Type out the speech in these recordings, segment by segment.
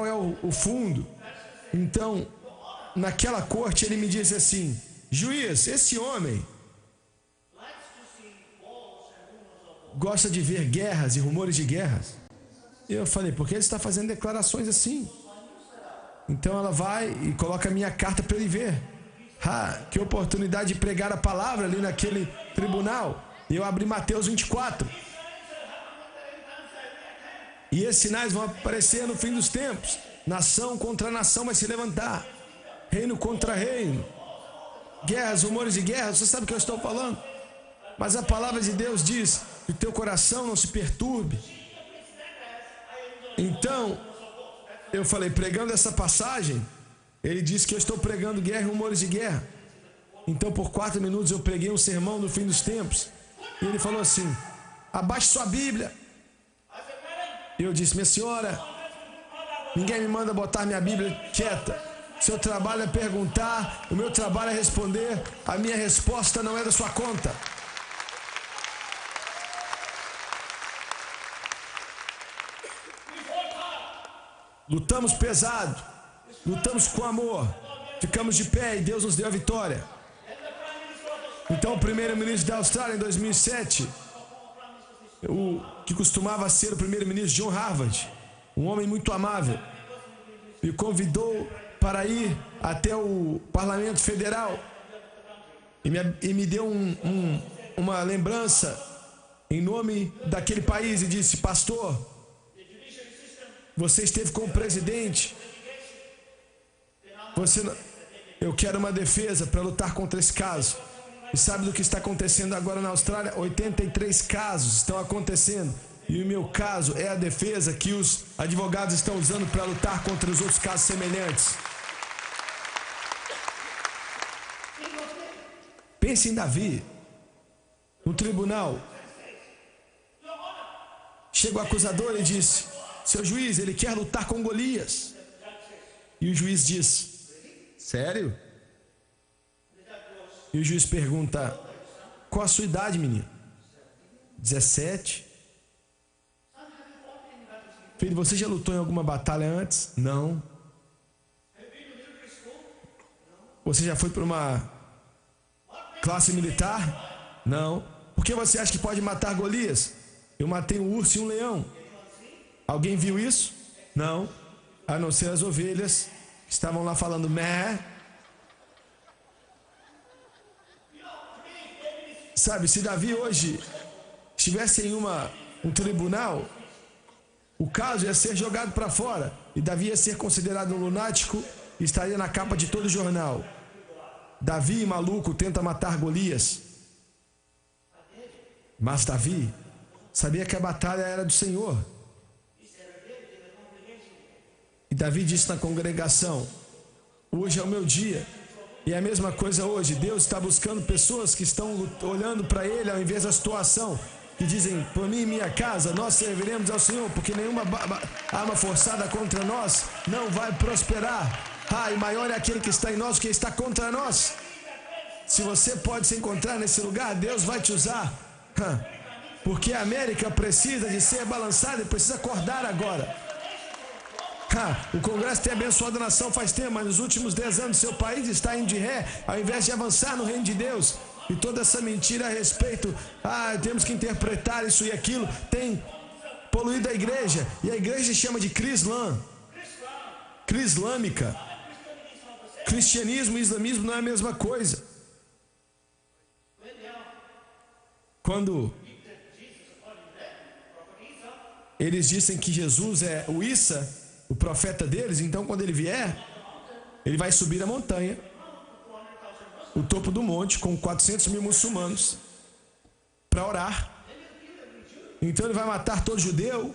qual é o fundo. Então, naquela corte ele me disse assim: juiz, esse homem gosta de ver guerras e rumores de guerras. Eu falei, porque ele está fazendo declarações assim? Então ela vai e coloca a minha carta para ele ver. Que oportunidade de pregar a palavra ali naquele tribunal. E eu abri Mateus 24. E esses sinais vão aparecer no fim dos tempos. Nação contra nação vai se levantar. Reino contra reino. Guerras, rumores de guerra. Você sabe o que eu estou falando? Mas a palavra de Deus diz que o teu coração não se perturbe. Então, eu falei, pregando essa passagem, ele disse que eu estou pregando guerra e rumores de guerra. Então, por 4 minutos eu preguei um sermão no fim dos tempos. E ele falou assim: abaixe sua Bíblia. E eu disse: minha senhora, ninguém me manda botar minha Bíblia quieta. Seu trabalho é perguntar, o meu trabalho é responder. A minha resposta não é da sua conta. Lutamos pesado, lutamos com amor, ficamos de pé e Deus nos deu a vitória. Então o primeiro-ministro da Austrália em 2007, o que costumava ser o primeiro-ministro John Harvard, um homem muito amável, me convidou para ir até o Parlamento Federal e me deu uma lembrança em nome daquele país e disse: pastor, você esteve como presidente. Eu quero uma defesa para lutar contra esse caso. E sabe do que está acontecendo agora na Austrália? 83 casos estão acontecendo. E o meu caso é a defesa que os advogados estão usando para lutar contra os outros casos semelhantes. Pense em Davi, no tribunal. Chega o acusador e disse: seu juiz, ele quer lutar com Golias. E o juiz diz: sério? E o juiz pergunta: qual a sua idade, menino? 17. Filho, você já lutou em alguma batalha antes? Não. Você já foi para uma classe militar? Não. Por que você acha que pode matar Golias? Eu matei um urso e um leão. Alguém viu isso? Não. A não ser as ovelhas que estavam lá falando mé. Sabe, se Davi hoje estivesse em um tribunal, o caso ia ser jogado para fora e Davi ia ser considerado um lunático e estaria na capa de todo jornal. Davi, maluco, tenta matar Golias. Mas Davi sabia que a batalha era do Senhor. E Davi disse na congregação: hoje é o meu dia. E é a mesma coisa hoje. Deus está buscando pessoas que estão olhando para Ele ao invés da situação, que dizem: por mim e minha casa nós serviremos ao Senhor, porque nenhuma arma forçada contra nós não vai prosperar. E maior é aquele que está em nós do que está contra nós. Se você pode se encontrar nesse lugar, Deus vai te usar. Porque a América precisa de ser balançada e precisa acordar agora. O Congresso tem abençoado a nação faz tempo, mas nos últimos 10 anos seu país está indo de ré, ao invés de avançar no reino de Deus. E toda essa mentira a respeito, temos que interpretar isso e aquilo, tem poluído a igreja. E a igreja chama de crislâmica. Cristianismo e islamismo não é a mesma coisa. Quando eles dizem que Jesus é o Issa, o profeta deles, então quando ele vier, ele vai subir a montanha, o topo do monte, com 400 mil muçulmanos, para orar. Então ele vai matar todo judeu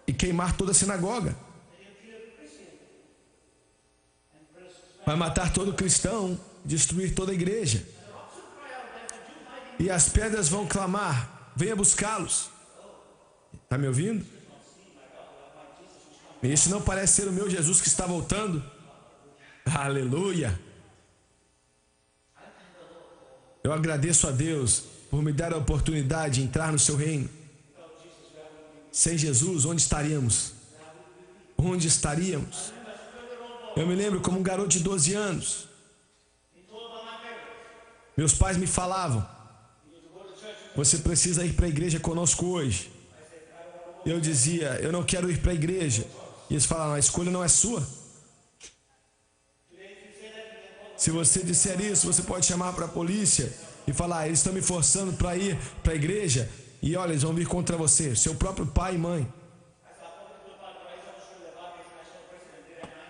e queimar toda a sinagoga. Vai matar todo cristão, destruir toda a igreja. E as pedras vão clamar: venha buscá-los. Está me ouvindo? Isso não parece ser o meu Jesus que está voltando? Aleluia! Eu agradeço a Deus por me dar a oportunidade de entrar no seu reino. Sem Jesus, onde estaríamos? onde estaríamos? Eu me lembro como um garoto de 12 anos. Meus pais me falavam: você precisa ir para a igreja conosco hoje. Eu dizia: eu não quero ir para a igreja. E eles falavam: a escolha não é sua. Se você disser isso, você pode chamar para a polícia e falar: eles estão me forçando para ir para a igreja. E olha, eles vão vir contra você, seu próprio pai e mãe.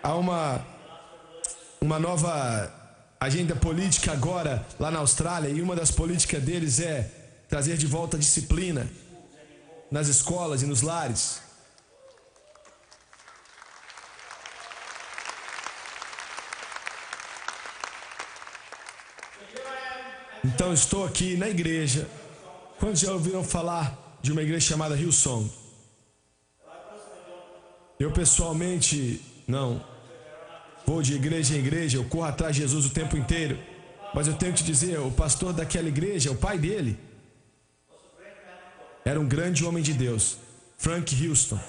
Há uma nova agenda política agora lá na Austrália, e uma das políticas deles é trazer de volta a disciplina nas escolas e nos lares. Então estou aqui na igreja. Quantos já ouviram falar de uma igreja chamada Hillsong? Eu pessoalmente não. Vou de igreja em igreja, eu corro atrás de Jesus o tempo inteiro. Mas eu tenho que te dizer, o pastor daquela igreja, o pai dele, era um grande homem de Deus, Frank Houston.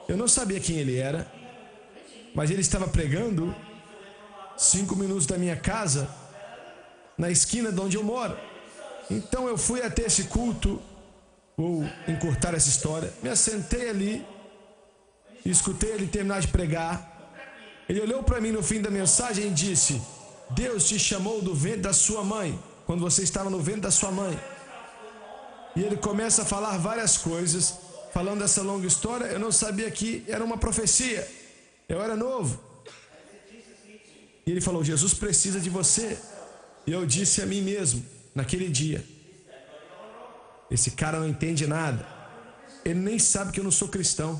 Eu não sabia quem ele era, mas ele estava pregando 5 minutos da minha casa, na esquina de onde eu moro. Então eu fui até esse culto, vou encurtar essa história, me assentei ali, escutei ele terminar de pregar. Ele olhou para mim no fim da mensagem e disse: Deus te chamou do ventre da sua mãe, quando você estava no ventre da sua mãe. E ele começa a falar várias coisas, falando dessa longa história. Eu não sabia que era uma profecia, eu era novo. E ele falou: Jesus precisa de você. E eu disse a mim mesmo, naquele dia: esse cara não entende nada, ele nem sabe que eu não sou cristão.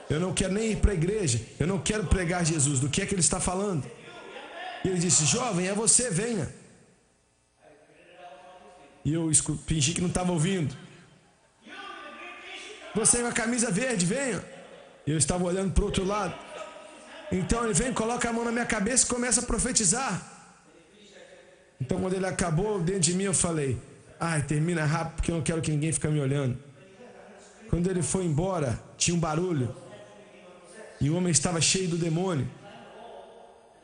Eu não quero nem ir para a igreja, eu não quero pregar Jesus. Do que é que ele está falando? E ele disse: jovem, é você, venha. E eu fingi que não estava ouvindo. Você com a camisa verde, venha. E eu estava olhando para o outro lado. Então ele vem, coloca a mão na minha cabeça e começa a profetizar. Então quando ele acabou, dentro de mim eu falei: ai, termina rápido, porque eu não quero que ninguém fique me olhando. Quando ele foi embora, tinha um barulho. E o homem estava cheio do demônio.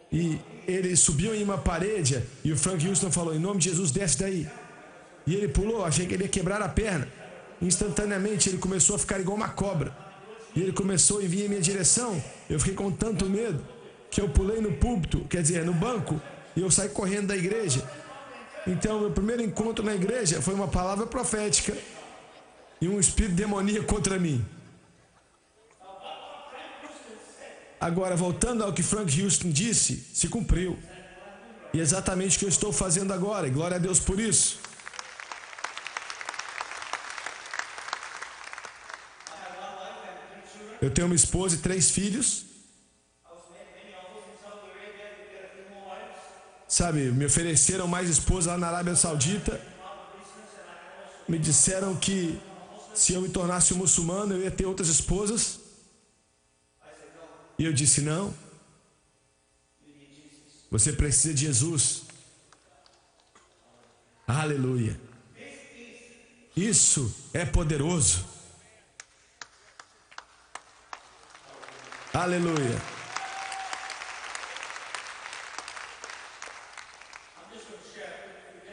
E ele subiu em uma parede. E o Frank Houston falou: em nome de Jesus, desce daí. E ele pulou, achei que ele ia quebrar a perna. Instantaneamente ele começou a ficar igual uma cobra. E ele começou a vir em minha direção. Eu fiquei com tanto medo que eu pulei no púlpito, quer dizer, no banco, e eu saí correndo da igreja. Então meu primeiro encontro na igreja foi uma palavra profética e um espírito demoníaco contra mim. Agora, voltando ao que Frank Houston disse, se cumpriu. E é exatamente o que eu estou fazendo agora, e glória a Deus por isso. Eu tenho uma esposa e 3 filhos. Sabe, me ofereceram mais esposa lá na Arábia Saudita. Me disseram que se eu me tornasse um muçulmano, eu ia ter outras esposas. E eu disse: não. Você precisa de Jesus. Aleluia. Isso é poderoso. Aleluia.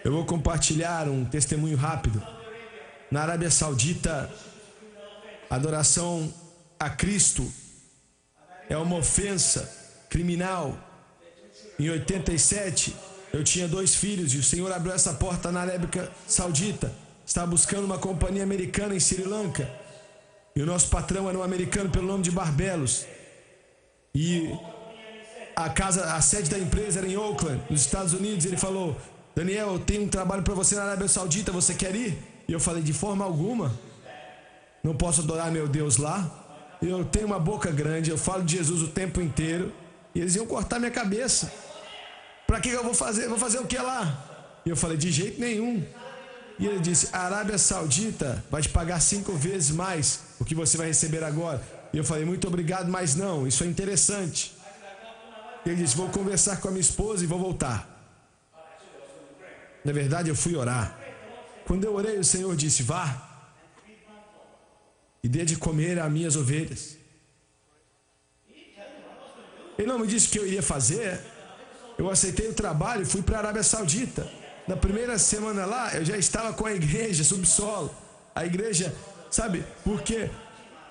Eu vou compartilhar um testemunho rápido. Na Arábia Saudita, a adoração a Cristo é uma ofensa criminal. Em 87, eu tinha 2 filhos e o Senhor abriu essa porta na Arábia Saudita. Estava buscando uma companhia americana em Sri Lanka. E o nosso patrão era um americano pelo nome de Barbelos. E a sede da empresa era em Oakland, nos Estados Unidos. Ele falou: Daniel, eu tenho um trabalho para você na Arábia Saudita, você quer ir? E eu falei: de forma alguma. Não posso adorar meu Deus lá. Eu tenho uma boca grande, eu falo de Jesus o tempo inteiro. E eles iam cortar minha cabeça. Para que eu vou fazer? Vou fazer o que lá? E eu falei: de jeito nenhum. E ele disse: a Arábia Saudita vai te pagar 5 vezes mais o que você vai receber agora. E eu falei: muito obrigado, mas não, isso é interessante. Ele disse: vou conversar com a minha esposa e vou voltar. Na verdade, eu fui orar. Quando eu orei, o Senhor disse: vá e dê de comer às minhas ovelhas. Ele não me disse o que eu iria fazer. Eu aceitei o trabalho e fui para a Arábia Saudita. Na primeira semana lá, eu já estava com a igreja subsolo. A igreja, sabe, porque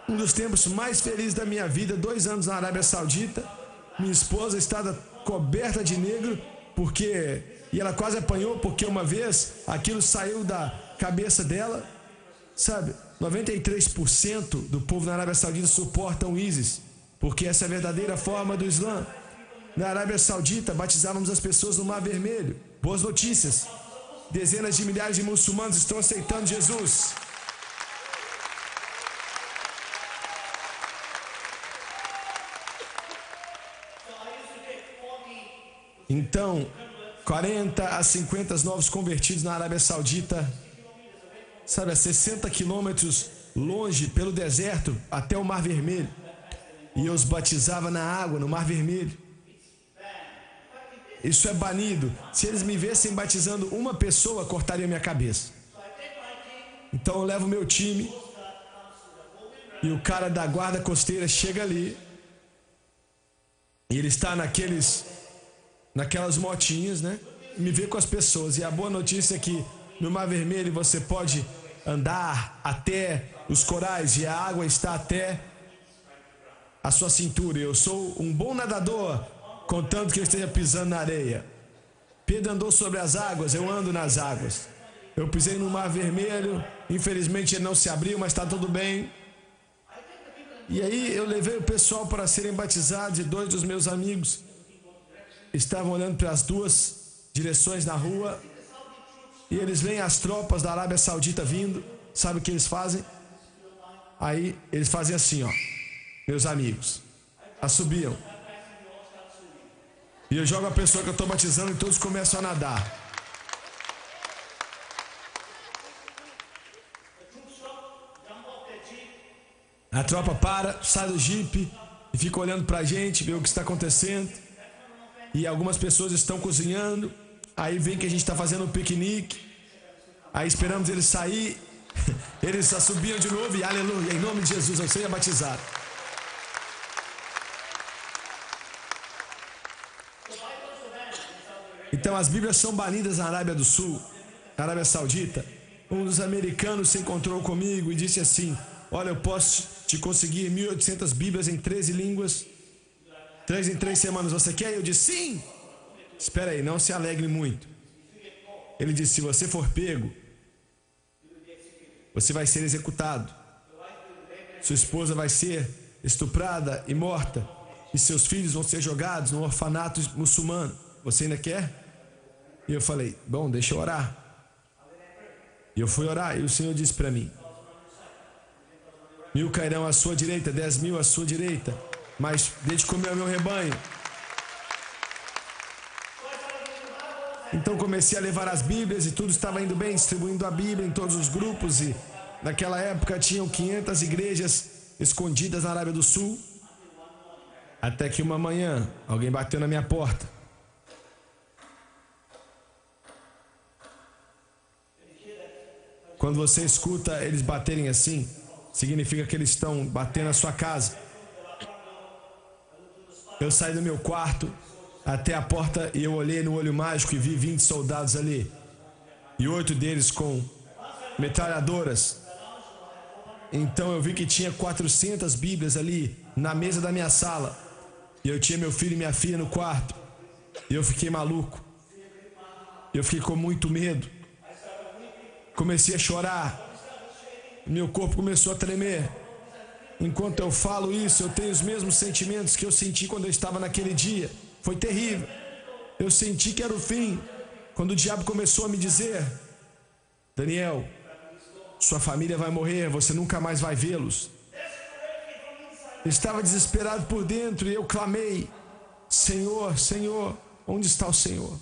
um dos tempos mais felizes da minha vida, 2 anos na Arábia Saudita, minha esposa estava coberta de negro, e ela quase apanhou, porque uma vez aquilo saiu da cabeça dela, sabe, 93% do povo na Arábia Saudita suportam o ISIS, porque essa é a verdadeira forma do Islã. Na Arábia Saudita, batizávamos as pessoas no Mar Vermelho. Boas notícias. Dezenas de milhares de muçulmanos estão aceitando Jesus. Então, 40 a 50 novos convertidos na Arábia Saudita, sabe, a 60 quilômetros longe, pelo deserto, até o Mar Vermelho. E eu os batizava na água, no Mar Vermelho. Isso é banido. Se eles me vissem batizando uma pessoa, cortaria minha cabeça. Então eu levo meu time e o cara da guarda costeira chega ali e ele está naquelas motinhas, né? Me vê com as pessoas. E a boa notícia é que no Mar Vermelho você pode andar até os corais e a água está até a sua cintura. Eu sou um bom nadador, contanto que eu esteja pisando na areia. Pedro andou sobre as águas, eu ando nas águas. Eu pisei no Mar Vermelho, infelizmente ele não se abriu, mas está tudo bem. E aí eu levei o pessoal para serem batizados e 2 dos meus amigos estavam olhando para as 2 direções na rua e eles veem as tropas da Arábia Saudita vindo. Sabe o que eles fazem? Aí eles fazem assim, ó, meus amigos, assobiam. E eu jogo a pessoa que eu estou batizando e todos começam a nadar. A tropa para, sai do jipe e fica olhando pra gente, vê o que está acontecendo. E algumas pessoas estão cozinhando. Aí vem que a gente está fazendo um piquenique. Aí esperamos eles sair. Eles assobiam de novo e aleluia, em nome de Jesus eu seja batizado. Então as Bíblias são banidas na Arábia do Sul, na Arábia Saudita. Um dos americanos se encontrou comigo e disse assim: olha, eu posso te conseguir 1.800 Bíblias em 13 línguas, 3 em 3 semanas, você quer? Eu disse sim. Espera aí, não se alegre muito. Ele disse: se você for pego, você vai ser executado, sua esposa vai ser estuprada e morta, e seus filhos vão ser jogados no orfanato muçulmano. Você ainda quer? E eu falei: bom, deixa eu orar. E eu fui orar e o Senhor disse para mim: 1.000 cairão à sua direita, 10.000 à sua direita, mas deixe comer o meu rebanho. Então comecei a levar as Bíblias e tudo estava indo bem, distribuindo a Bíblia em todos os grupos. E naquela época tinham 500 igrejas escondidas na Arábia do Sul. Até que uma manhã alguém bateu na minha porta. Quando você escuta eles baterem assim, significa que eles estão batendo na sua casa. Eu saí do meu quarto até a porta e eu olhei no olho mágico e vi 20 soldados ali. E 8 deles com metralhadoras. Então eu vi que tinha 400 Bíblias ali na mesa da minha sala. E eu tinha meu filho e minha filha no quarto. E eu fiquei maluco. Eu fiquei com muito medo. Comecei a chorar. Meu corpo começou a tremer. Enquanto eu falo isso, eu tenho os mesmos sentimentos que eu senti quando eu estava naquele dia. Foi terrível. Eu senti que era o fim. Quando o diabo começou a me dizer: Daniel, sua família vai morrer, você nunca mais vai vê-los. Eu estava desesperado por dentro e eu clamei: Senhor, Senhor, onde está o Senhor?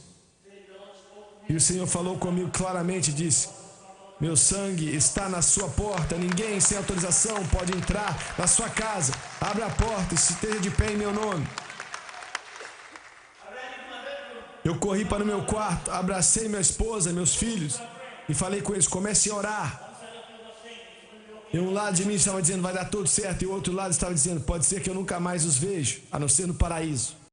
E o Senhor falou comigo claramente e disse: meu sangue está na sua porta, ninguém sem autorização pode entrar na sua casa. Abra a porta e se esteja de pé em meu nome. Eu corri para o meu quarto, abracei minha esposa, meus filhos e falei com eles: comecem a orar. E um lado de mim estava dizendo, vai dar tudo certo, e o outro lado estava dizendo, pode ser que eu nunca mais os vejo, a não ser no paraíso.